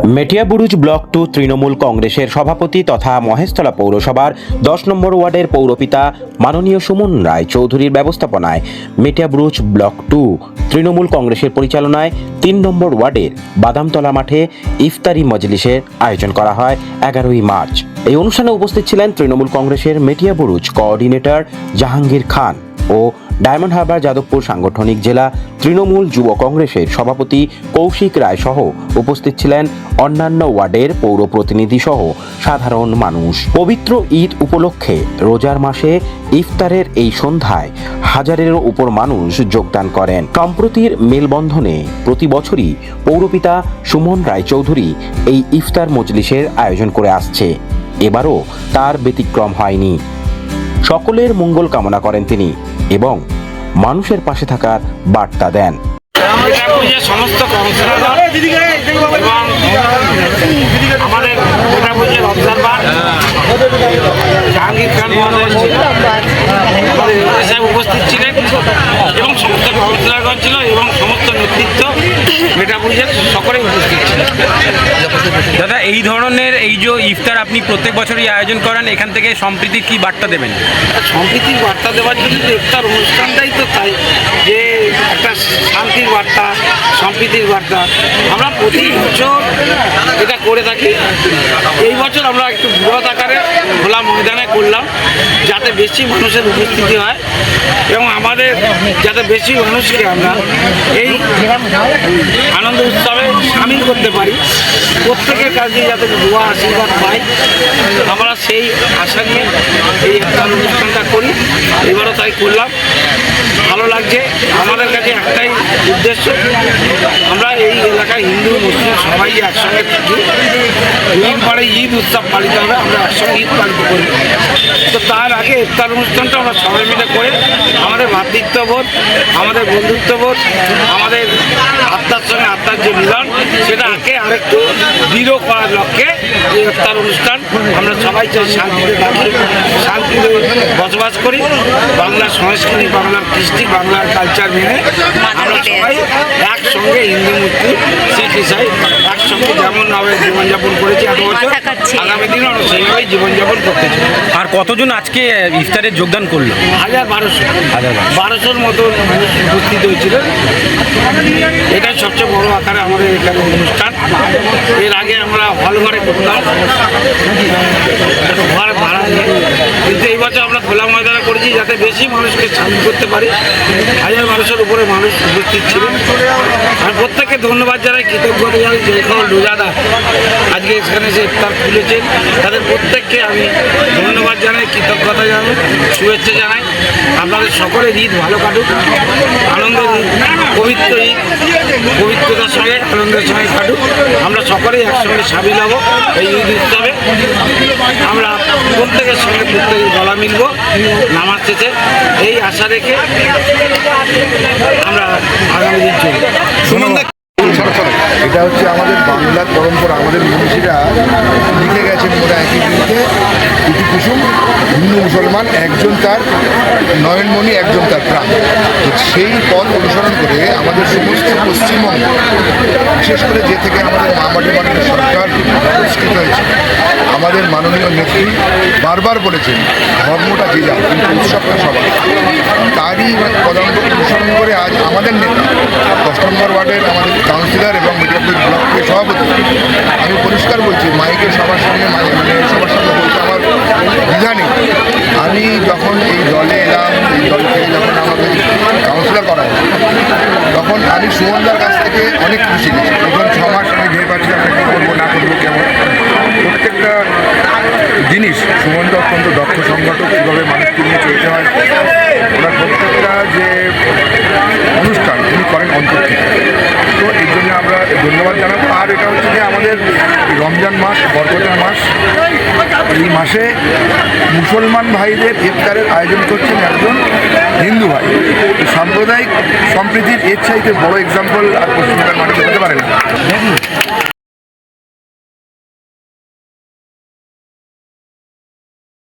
Metiabruz block 2 Trinamool কংগ্রেসের সভাপতি তথা মহেশতলা পৌরসভার 10 নম্বর ওয়ার্ডের পৌরপিতা মাননীয় সুমন রায় চৌধুরীর ব্যবস্থাপনায় মেটিয়াবুরুজ ব্লক 2 তৃণমূল কংগ্রেসের পরিচালনায় 3 নম্বর ওয়ার্ডের বাদামতলা মাঠে ইফতারি মজলিসের আয়োজন করা হয় 11ই মার্চ। এই অনুষ্ঠানে উপস্থিত ছিলেন তৃণমূল কংগ্রেসের মেটিয়াবুরুজ কোঅর্ডিনেটর জাহাঙ্গীর খান ও ডায়মন্ড হারবার যাদবপুর সাংগঠনিক জেলা তৃণমূল যুব কংগ্রেসের সভাপতি কৌশিক রায় সহ উপস্থিত ছিলেন অন্যান্য ওয়ার্ডের পৌর প্রতিনিধি সহ সাধারণ মানুষ। পবিত্র ঈদ উপলক্ষে রোজার মাসে ইফতারের এই সন্ধ্যায় হাজারেরও উপর মানুষ যোগদান করেন। সম্প্রতির মেলবন্ধনে প্রতি বছরই পৌরপিতা সুমন রায় চৌধুরী এই ইফতার মজলিসের আয়োজন করে আসছে, এবারও তার ব্যতিক্রম হয়নি। সকলের মঙ্গল কামনা করেন তিনি এবং মানুষের পাশে থাকার বার্তা দেন। সমস্ত আমাদের অবজারভার জাহাঙ্গীর খান সাহেব উপস্থিত ছিলেন এবং সমস্ত কাউন্সিলরগণ ছিল এবং সমস্ত নেতৃত্ব মেটাপুজের সকলেই উপস্থিত ছিলেন। দাদা, এই ধরনের এই যে ইফতার আপনি প্রত্যেক বছরই আয়োজন করেন, এখান থেকে সম্প্রীতির কি বার্তা দেবেন? সম্প্রীতির বার্তা দেওয়ার জন্য তো ইফতার অনুষ্ঠানটাই তো তাই, যে একটা শান্তির বার্তা, সম্প্রীতির বার্তা। আমরা প্রতি বছর এটা করে থাকি। এই বছর আমরা একটু বৃহৎ আকারে খোলা ময়দানে করলাম, যাতে বেশি মানুষের উপস্থিতি হয় এবং আমাদের যাতে বেশি মানুষকে আমরা এই আনন্দ উৎসবে সামিল করতে পারি, প্রত্যেকের কাছে যাতে দোয়া আশীর্বাদ পাই, আমরা সেই আশা নিয়ে এই অনুষ্ঠানটা করি। এবারও তাই করলাম, ভালো লাগছে। আমাদের কাছে একটাই উদ্দেশ্য, আমরা এই এলাকায় হিন্দু মুসলিম সবাই একসঙ্গে থাকি। ঈদ পরে ঈদ উৎসব পালিত হবে, আমরা একসঙ্গে ঈদ পালিত করি। তো তার আগে ইফতার অনুষ্ঠানটা আমরা সবাই মিলে করে আমাদের ভ্রাতৃত্ববোধ, আমাদের বন্ধুত্ববোধ, আমাদের আত্মার সঙ্গে আত্মার যে মিলন, সেটা আগে আরেকটু দৃঢ় করার লক্ষ্যে এই ইফতার অনুষ্ঠান। আমরা সবাই চাই শান্তিতে থাকি, শান্তিতে বসবাস করি, বাংলার সংস্কৃতি, বাংলার কৃষ্টি, বাংলার কালচার মেনে আমরা সবাই একসঙ্গে হিন্দু মুসলিম শিখ ইসাই একসঙ্গে যেমনভাবে জীবনযাপন করেছি এত বছর, আগামী দিনে আমরা সেইভাবেই জীবনযাপন করতে চাই। আর কতজন আজকে ইফতারে যোগদান করলো? 1200 মতো মানুষ উপস্থিত হয়েছিল। এটাই সবচেয়ে বড় আকারে আমাদের এখানে অনুষ্ঠান। এর আগে আমরা হল ঘরে করতাম, ঘর ভাড়া নিয়ে, কিন্তু এই বছর আমরা খোলা ময়দানে করেছি যাতে বেশি মানুষকে সামিল করতে পারি। 1200-এর উপরে মানুষ উপস্থিত ছিলেন। আমি প্রত্যেককে ধন্যবাদ জানাই, কৃতজ্ঞতা জানাই। যে সকল রোজাদার আজকে এখানে এসে ইফতার খুলেছেন, তাদের প্রত্যেককে আমি ধন্যবাদ জানাই, কৃতজ্ঞতা জানাই, শুভেচ্ছা জানাই। আপনাদের সকলের ঈদ ভালো কাটুক, আনন্দের ঈদ, পবিত্র ঈদ, পবিত্রতার সঙ্গে আনন্দের সঙ্গে কাটুক। আমরা সকলেই একসঙ্গে সামিল হব এই ঈদ উৎসবে। আমরা প্রত্যেকের সঙ্গে প্রত্যেকের গলা মিলব নামাজ শেষে, এই আশা রেখে আমরা আগামী দিন চলব। এটা হচ্ছে আমাদের বাংলার পরম্পরা। আমাদের মনীষীরা লিখে গেছেন মোরা একই দিনকে দুটি কুসুম, হিন্দু মুসলমান একজন তার নয়নমণি, একজন তার প্রাণ। তো সেই পথ অনুসরণ করে আমাদের সমস্ত পশ্চিমবঙ্গ, বিশেষ করে যে থেকে আমাদের মামাটি মাটির সরকার পুরস্কৃত হয়েছে, আমাদের মাননীয় নেত্রী বারবার বলেছেন ধর্মটা যে যাও কিন্তু উৎসবটা সবার। তারই পদাঙ্ক অনুসরণ করে আজ আমাদের নেতা 10 নম্বর ওয়ার্ডের আমাদের কাউন্সিলর এবং মেটিয়াবুরুজ ব্লকের সভাপতি, আমি পরিষ্কার বলছি, মাইকে সবার সামনে সবার সামনে বলতে আমার দ্বিধা নেই। আমি যখন এই দলে এলাম, এই দল থেকে যখন আমাকে কাউন্সিলর করা হয়, তখন আমি সুমনদার কাছ থেকে অনেক কিছু শিখেছি। প্রথম 6 মাস আমি ভেবে পাচ্ছি আমরা কী করবো না করবো কেমন। প্রত্যেকটা জিনিস সুমনদা অত্যন্ত দক্ষ সংগঠক, কীভাবে মানুষকে নিয়ে চলতে হয়, ওনার প্রত্যেকটা যে অনুষ্ঠান উনি করেন অন্তর থেকে। তো এই জন্য আমরা ধন্যবাদ জানাবো। আর এটা হচ্ছে যে আমাদের রমজান মাস, বরকতের মাস, এই মাসে মুসলমান ভাইদের ইফতারের আয়োজন করছেন একজন হিন্দু ভাই। সাম্প্রদায়িক সম্প্রীতির এর চাইতে বড় এক্সাম্পল আর পশ্চিমবঙ্গের মাটিতে হতে পারে না।